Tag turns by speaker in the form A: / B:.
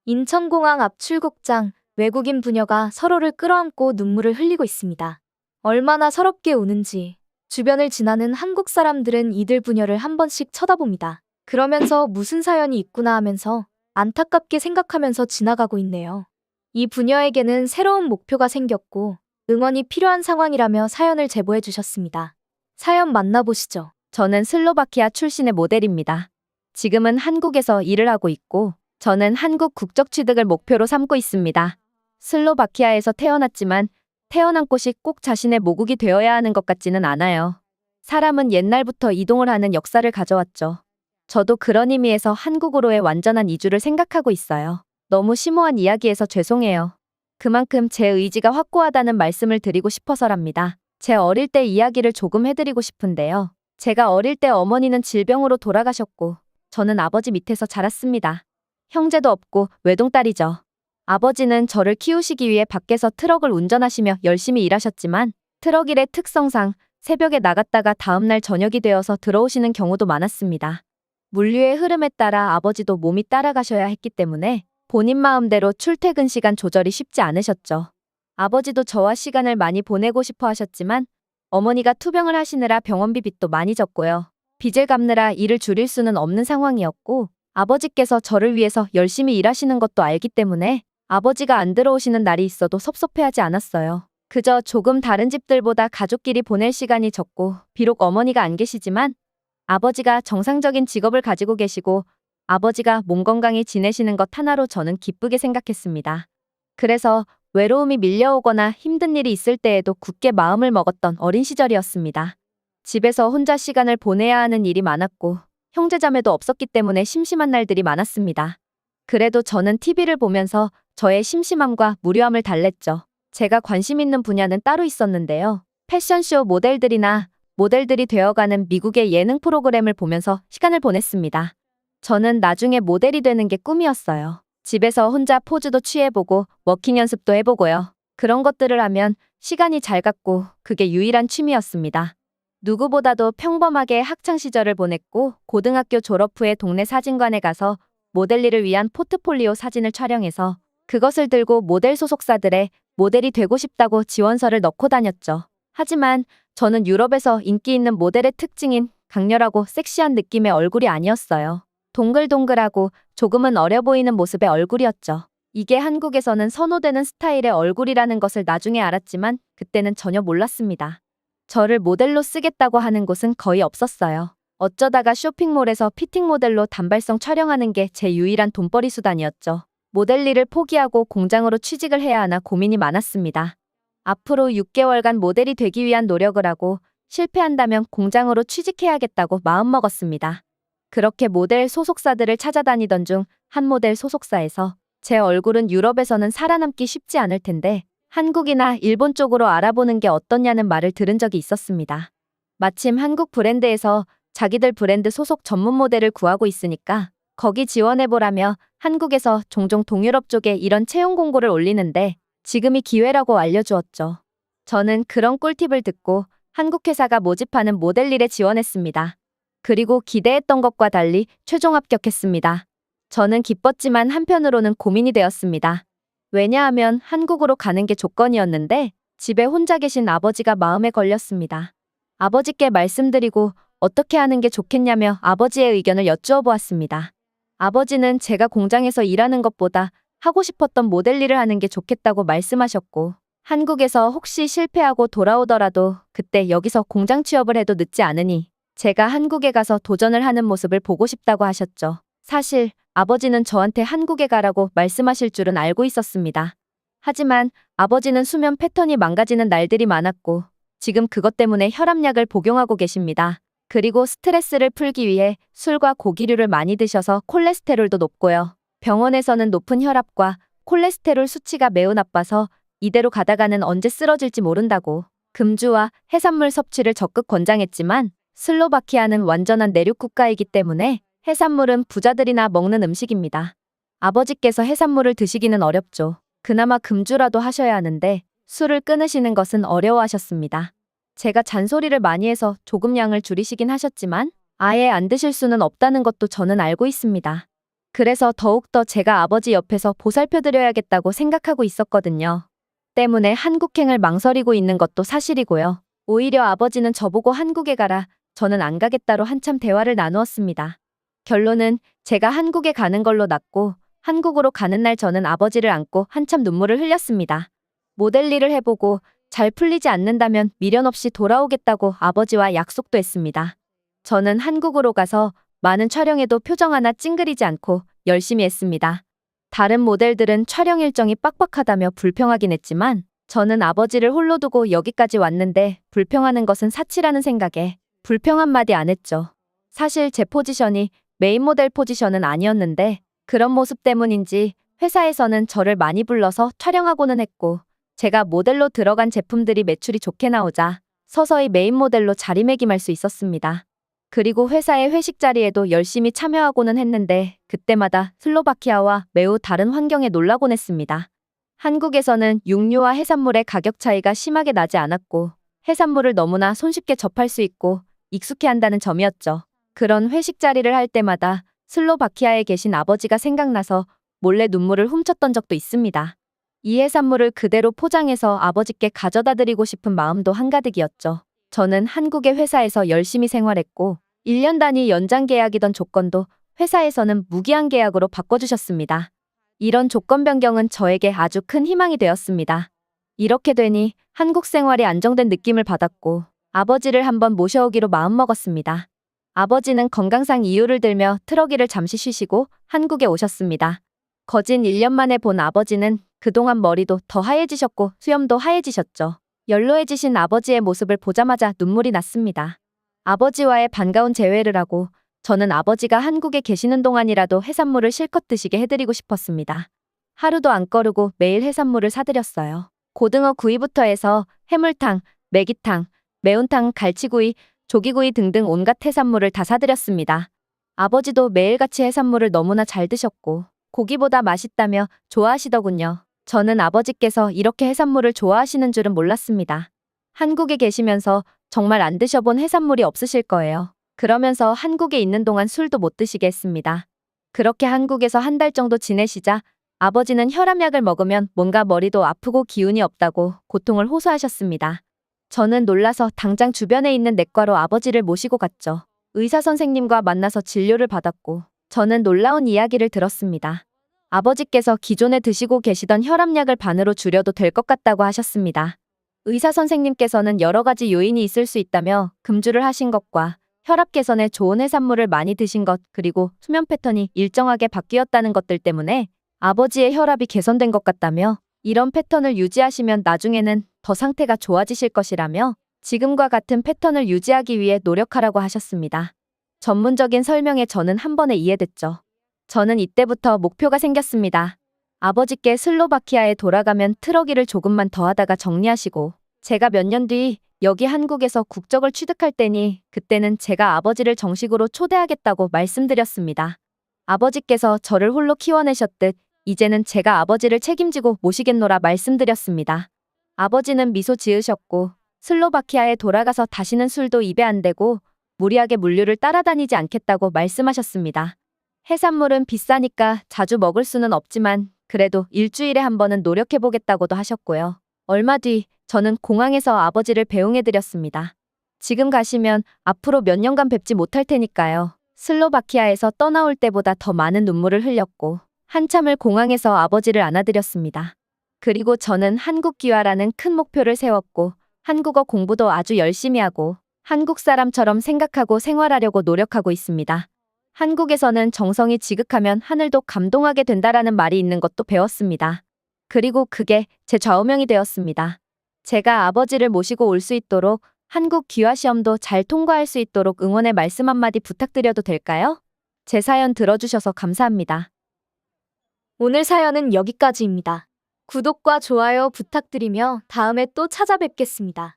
A: 인천공항 앞 출국장, 외국인 부녀가 서로를 끌어안고 눈물을 흘리고 있습니다. 얼마나 서럽게 우는지. 주변을 지나는 한국 사람들은 이들 부녀를 한 번씩 쳐다봅니다. 그러면서 무슨 사연이 있구나 하면서 안타깝게 생각하면서 지나가고 있네요. 이 부녀에게는 새로운 목표가 생겼고 응원이 필요한 상황이라며 사연을 제보해 주셨습니다. 사연 만나보시죠.
B: 저는 슬로바키아 출신의 모델입니다. 지금은 한국에서 일을 하고 있고, 저는 한국 국적 취득을 목표로 삼고 있습니다. 슬로바키아에서 태어났지만, 태어난 곳이 꼭 자신의 모국이 되어야 하는 것 같지는 않아요. 사람은 옛날부터 이동을 하는 역사를 가져왔죠. 저도 그런 의미에서 한국으로의 완전한 이주를 생각하고 있어요. 너무 심오한 이야기에서 죄송해요. 그만큼 제 의지가 확고하다는 말씀을 드리고 싶어서랍니다. 제 어릴 때 이야기를 조금 해드리고 싶은데요. 제가 어릴 때 어머니는 질병으로 돌아가셨고, 저는 아버지 밑에서 자랐습니다. 형제도 없고 외동딸이죠. 아버지는 저를 키우시기 위해 밖에서 트럭을 운전하시며 열심히 일하셨지만, 트럭 일의 특성상 새벽에 나갔다가 다음날 저녁이 되어서 들어오시는 경우도 많았습니다. 물류의 흐름에 따라 아버지도 몸이 따라가셔야 했기 때문에 본인 마음대로 출퇴근 시간 조절이 쉽지 않으셨죠. 아버지도 저와 시간을 많이 보내고 싶어 하셨지만 어머니가 투병을 하시느라 병원비 빚도 많이 졌고요. 빚을 갚느라 일을 줄일 수는 없는 상황이었고 아버지께서 저를 위해서 열심히 일하시는 것도 알기 때문에 아버지가 안 들어오시는 날이 있어도 섭섭해하지 않았어요. 그저 조금 다른 집들보다 가족끼리 보낼 시간이 적고 비록 어머니가 안 계시지만 아버지가 정상적인 직업을 가지고 계시고 아버지가 몸 건강히 지내시는 것 하나로 저는 기쁘게 생각했습니다. 그래서 외로움이 밀려오거나 힘든 일이 있을 때에도 굳게 마음을 먹었던 어린 시절이었습니다. 집에서 혼자 시간을 보내야 하는 일이 많았고 형제자매도 없었기 때문에 심심한 날들이 많았습니다. 그래도 저는 TV를 보면서 저의 심심함과 무료함을 달랬죠. 제가 관심 있는 분야는 따로 있었는데요. 패션쇼 모델들이 되어가는 미국의 예능 프로그램을 보면서 시간을 보냈습니다. 저는 나중에 모델이 되는 게 꿈이었어요. 집에서 혼자 포즈도 취해보고 워킹 연습도 해보고요. 그런 것들을 하면 시간이 잘 갔고 그게 유일한 취미였습니다. 누구보다도 평범하게 학창 시절을 보냈고 고등학교 졸업 후에 동네 사진관에 가서 모델 일을 위한 포트폴리오 사진을 촬영해서 그것을 들고 모델 소속사들에 모델이 되고 싶다고 지원서를 넣고 다녔죠. 하지만 저는 유럽에서 인기 있는 모델의 특징인 강렬하고 섹시한 느낌의 얼굴이 아니었어요. 동글동글하고 조금은 어려 보이는 모습의 얼굴이었죠. 이게 한국에서는 선호되는 스타일의 얼굴이라는 것을 나중에 알았지만 그때는 전혀 몰랐습니다. 저를 모델로 쓰겠다고 하는 곳은 거의 없었어요. 어쩌다가 쇼핑몰에서 피팅 모델로 단발성 촬영하는 게 제 유일한 돈벌이 수단이었죠. 모델 일을 포기하고 공장으로 취직을 해야 하나 고민이 많았습니다. 앞으로 6개월간 모델이 되기 위한 노력을 하고 실패한다면 공장으로 취직해야겠다고 마음먹었습니다. 그렇게 모델 소속사들을 찾아다니던 중 한 모델 소속사에서 제 얼굴은 유럽에서는 살아남기 쉽지 않을 텐데 한국이나 일본 쪽으로 알아보는 게 어떻냐는 말을 들은 적이 있었습니다. 마침 한국 브랜드에서 자기들 브랜드 소속 전문 모델을 구하고 있으니까 거기 지원해보라며 한국에서 종종 동유럽 쪽에 이런 채용 공고를 올리는데 지금이 기회라고 알려주었죠. 저는 그런 꿀팁을 듣고 한국 회사가 모집하는 모델 일에 지원했습니다. 그리고 기대했던 것과 달리 최종 합격했습니다. 저는 기뻤지만 한편으로는 고민이 되었습니다. 왜냐하면 한국으로 가는 게 조건이었는데 집에 혼자 계신 아버지가 마음에 걸렸습니다. 아버지께 말씀드리고 어떻게 하는 게 좋겠냐며 아버지의 의견을 여쭈어 보았습니다. 아버지는 제가 공장에서 일하는 것보다 하고 싶었던 모델 일을 하는 게 좋겠다고 말씀하셨고 한국에서 혹시 실패하고 돌아오더라도 그때 여기서 공장 취업을 해도 늦지 않으니 제가 한국에 가서 도전을 하는 모습을 보고 싶다고 하셨죠. 사실 아버지는 저한테 한국에 가라고 말씀하실 줄은 알고 있었습니다. 하지만 아버지는 수면 패턴이 망가지는 날들이 많았고 지금 그것 때문에 혈압약을 복용하고 계십니다. 그리고 스트레스를 풀기 위해 술과 고기류를 많이 드셔서 콜레스테롤도 높고요. 병원에서는 높은 혈압과 콜레스테롤 수치가 매우 나빠서 이대로 가다가는 언제 쓰러질지 모른다고 금주와 해산물 섭취를 적극 권장했지만 슬로바키아는 완전한 내륙 국가이기 때문에 해산물은 부자들이나 먹는 음식입니다. 아버지께서 해산물을 드시기는 어렵죠. 그나마 금주라도 하셔야 하는데 술을 끊으시는 것은 어려워하셨습니다. 제가 잔소리를 많이 해서 조금 양을 줄이시긴 하셨지만 아예 안 드실 수는 없다는 것도 저는 알고 있습니다. 그래서 더욱더 제가 아버지 옆에서 보살펴드려야겠다고 생각하고 있었거든요. 때문에 한국행을 망설이고 있는 것도 사실이고요. 오히려 아버지는 저보고 한국에 가라, 저는 안 가겠다로 한참 대화를 나누었습니다. 결론은 제가 한국에 가는 걸로 났고, 한국으로 가는 날 저는 아버지를 안고 한참 눈물을 흘렸습니다. 모델 일을 해보고 잘 풀리지 않는다면 미련 없이 돌아오겠다고 아버지와 약속도 했습니다. 저는 한국으로 가서 많은 촬영에도 표정 하나 찡그리지 않고 열심히 했습니다. 다른 모델들은 촬영 일정이 빡빡하다며 불평하긴 했지만 저는 아버지를 홀로 두고 여기까지 왔는데 불평하는 것은 사치라는 생각에 불평 한마디 안 했죠. 사실 제 포지션이 메인 모델 포지션은 아니었는데 그런 모습 때문인지 회사에서는 저를 많이 불러서 촬영하고는 했고 제가 모델로 들어간 제품들이 매출이 좋게 나오자 서서히 메인 모델로 자리매김할 수 있었습니다. 그리고 회사의 회식 자리에도 열심히 참여하고는 했는데 그때마다 슬로바키아와 매우 다른 환경에 놀라곤 했습니다. 한국에서는 육류와 해산물의 가격 차이가 심하게 나지 않았고 해산물을 너무나 손쉽게 접할 수 있고 익숙해 한다는 점이었죠. 그런 회식 자리를 할 때마다 슬로바키아에 계신 아버지가 생각나서 몰래 눈물을 훔쳤던 적도 있습니다. 이 해산물을 그대로 포장해서 아버지께 가져다 드리고 싶은 마음도 한가득이었죠. 저는 한국의 회사에서 열심히 생활했고 1년 단위 연장 계약이던 조건도 회사에서는 무기한 계약으로 바꿔주셨습니다. 이런 조건 변경은 저에게 아주 큰 희망이 되었습니다. 이렇게 되니 한국 생활이 안정된 느낌을 받았고 아버지를 한번 모셔오기로 마음먹었습니다. 아버지는 건강상 이유를 들며 트럭 일을 잠시 쉬시고 한국에 오셨습니다. 거진 1년 만에 본 아버지는 그동안 머리도 더 하얘지셨고 수염도 하얘지셨죠. 연로해지신 아버지의 모습을 보자마자 눈물이 났습니다. 아버지와의 반가운 재회를 하고 저는 아버지가 한국에 계시는 동안이라도 해산물을 실컷 드시게 해드리고 싶었습니다. 하루도 안 꺼르고 매일 해산물을 사드렸어요. 고등어 구이부터 해서 해물탕, 매기탕, 매운탕, 갈치구이, 조기구이 등등 온갖 해산물을 다 사드렸습니다. 아버지도 매일같이 해산물을 너무나 잘 드셨고 고기보다 맛있다며 좋아하시더군요. 저는 아버지께서 이렇게 해산물을 좋아하시는 줄은 몰랐습니다. 한국에 계시면서 정말 안 드셔본 해산물이 없으실 거예요. 그러면서 한국에 있는 동안 술도 못 드시게 했습니다. 그렇게 한국에서 한 달 정도 지내시자 아버지는 혈압약을 먹으면 뭔가 머리도 아프고 기운이 없다고 고통을 호소하셨습니다. 저는 놀라서 당장 주변에 있는 내과로 아버지를 모시고 갔죠. 의사 선생님과 만나서 진료를 받았고 저는 놀라운 이야기를 들었습니다. 아버지께서 기존에 드시고 계시던 혈압약을 반으로 줄여도 될 것 같다고 하셨습니다. 의사 선생님께서는 여러 가지 요인이 있을 수 있다며 금주를 하신 것과 혈압 개선에 좋은 해산물을 많이 드신 것 그리고 수면 패턴이 일정하게 바뀌었다는 것들 때문에 아버지의 혈압이 개선된 것 같다며 이런 패턴을 유지하시면 나중에는 더 상태가 좋아지실 것이라며 지금과 같은 패턴을 유지하기 위해 노력하라고 하셨습니다. 전문적인 설명에 저는 한 번에 이해됐죠. 저는 이때부터 목표가 생겼습니다. 아버지께 슬로바키아에 돌아가면 트럭 일을 조금만 더 하다가 정리하시고 제가 몇 년 뒤 여기 한국에서 국적을 취득할 때니 그때는 제가 아버지를 정식으로 초대하겠다고 말씀드렸습니다. 아버지께서 저를 홀로 키워내셨듯 이제는 제가 아버지를 책임지고 모시겠노라 말씀드렸습니다. 아버지는 미소 지으셨고 슬로바키아에 돌아가서 다시는 술도 입에 안 대고 무리하게 물류를 따라다니지 않겠다고 말씀하셨습니다. 해산물은 비싸니까 자주 먹을 수는 없지만 그래도 일주일에 한 번은 노력해보겠다고도 하셨고요. 얼마 뒤 저는 공항에서 아버지를 배웅해드렸습니다. 지금 가시면 앞으로 몇 년간 뵙지 못할 테니까요. 슬로바키아에서 떠나올 때보다 더 많은 눈물을 흘렸고 한참을 공항에서 아버지를 안아드렸습니다. 그리고 저는 한국 귀화라는 큰 목표를 세웠고 한국어 공부도 아주 열심히 하고 한국 사람처럼 생각하고 생활하려고 노력하고 있습니다. 한국에서는 정성이 지극하면 하늘도 감동하게 된다라는 말이 있는 것도 배웠습니다. 그리고 그게 제 좌우명이 되었습니다. 제가 아버지를 모시고 올 수 있도록 한국 귀화 시험도 잘 통과할 수 있도록 응원의 말씀 한마디 부탁드려도 될까요? 제 사연 들어주셔서 감사합니다.
A: 오늘 사연은 여기까지입니다. 구독과 좋아요 부탁드리며 다음에 또 찾아뵙겠습니다.